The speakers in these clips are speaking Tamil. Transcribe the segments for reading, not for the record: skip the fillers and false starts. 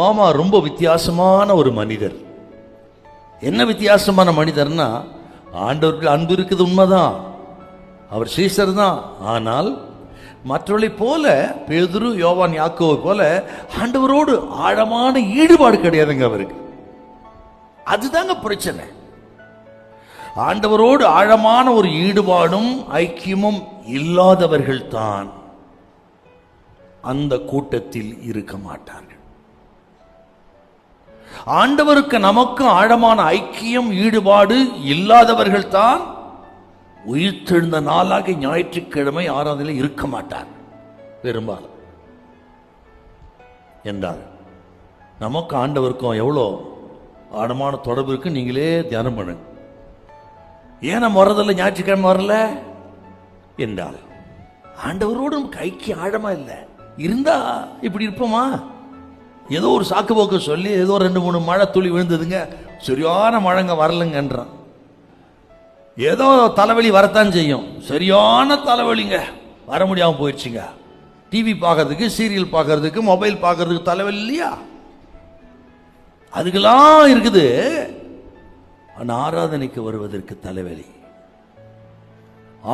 ஆமா, ரொம்ப வித்தியாசமான ஒரு மனிதர். என்ன வித்தியாசமான மனிதர்னா, ஆண்டவருக்கு அன்பு இருக்குது உண்மைதான், அவர் சீசர் தான். ஆனால் மற்றவர்களை போல பேதுரு, யோவான், யாக்கோவை போல ஆண்டவரோடு ஆழமான ஈடுபாடு கிடையாதுங்க அவருக்கு. அதுதாங்க பிரச்சனை. ஆண்டவரோடு ஆழமான ஒரு ஈடுபாடும் ஐக்கியமும் இல்லாதவர்கள் தான் அந்த கூட்டத்தில் இருக்க மாட்டார்கள். ஆண்டவருக்கு நமக்கும் ஆழமான ஐக்கியம் ஈடுபாடு இல்லாதவர்கள் தான் உயிர்த்தெழுந்த நாளாக ஞாயிற்றுக்கிழமை ஆராதனையில் இருக்க மாட்டார் பெரும்பாலும். என்றால் நமக்கு ஆண்டவருக்கும் எவ்வளோ ஆழமான தொடர்பு இருக்கு நீங்களே தியானம் பண்ணுங்க. ஏன் நம்ம வரதில்லை, ஞாயிற்றுக்கிழமை வரல என்றால் ஆண்டவரோடு நமக்கு ஐக்கியம் ஆழமா இல்லை. இருந்தா இப்படி இருப்போமா? ஏதோ ஒரு சாக்கு போக்கு சொல்லி ஏதோ 2-3 மழை துளி விழுந்ததுங்க, சரியான மழைங்க வரலங்கன்றான். ஏதோ தலைவலி வரத்தான் செய்யும், சரியான தலைவலிங்க, வர முடியாமல் போயிடுச்சுங்க. டிவி பார்க்கறதுக்கு, சீரியல் பார்க்கறதுக்கு, மொபைல் பார்க்கறதுக்கு தலைவலி இல்லையா? அதுக்கெல்லாம் இருக்குது. ஆனால் ஆராதனைக்கு வருவதற்கு தலைவலி.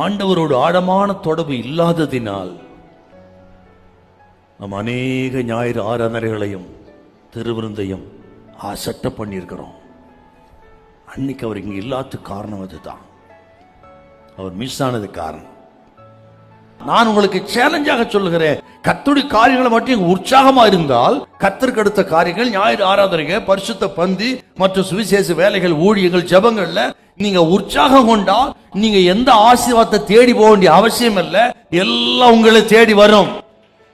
ஆண்டவரோடு ஆழமான தொடர்பு இல்லாததினால் நாம் அநேக ஞாயிறு ஆராதனைகளையும் திருவிருந்தையும் அசட்ட பண்ணியிருக்கிறோம். அன்னைக்கு அவர் இங்கே இல்லாத காரணம் அதுதான். அவர் மிஸ் ஆனது காரணம். நான் உங்களுக்கு சேலஞ்சாக சொல்லுகிறேன், கர்த்தருடைய காரியங்களை மட்டும் உற்சாகமா இருந்தால், கர்த்தருக்கு அடுத்த காரியங்கள் ஞாயிறு ஆராதனைகள், பரிசுத்த பந்தி மற்றும் சுவிசேஷ வேலைகள், ஊழியங்கள், ஜெபங்கள்ல நீங்க உற்சாகம் கொண்டா நீங்க எந்த ஆசீர்வாதத்தை தேடி போக வேண்டிய அவசியம் இல்லை. எல்லாம் உங்களை தேடி வரும்,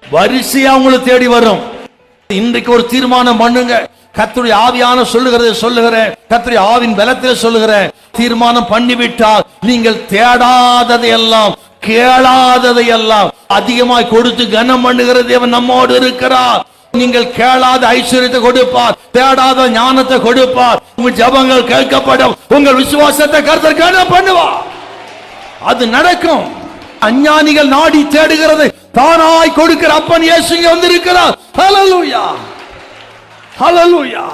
வரிசையா உங்களை தேடி வரும். இன்றைக்கு ஒரு தீர்மானம் பண்ணுங்க. கர்த்தருடைய ஆவியான சொல்லுகிறேன், கர்த்தருடைய ஆவின் பலத்தில் சொல்லுகிறேன், தீர்மானம் பண்ணிவிட்டால் நீங்கள் தேடாததை எல்லாம், கேளாததை எல்லாம் அதிகமாய் கொடுத்து கனம் பண்ணுகிற தேவன் நம்மோடு இருக்கிறார். நீங்கள் கேளாத ஐஸ்வர்யத்தை கொடுப்பார், தேடாத ஞானத்தை கொடுப்பார், உங்கள் ஜெபங்கள் கேட்கப்படும், உங்கள் விசுவாசத்தை கர்த்தர் கனம் பண்ணுவார். அது நடக்கும். அஞ்ஞானிகள் நாடி தேடுகிறது தானாய் கொடுக்கிற அப்பன் இயேசு இங்கே வந்திருக்கிறார். ஹல்லேலூயா, ஹல்லேலூயா.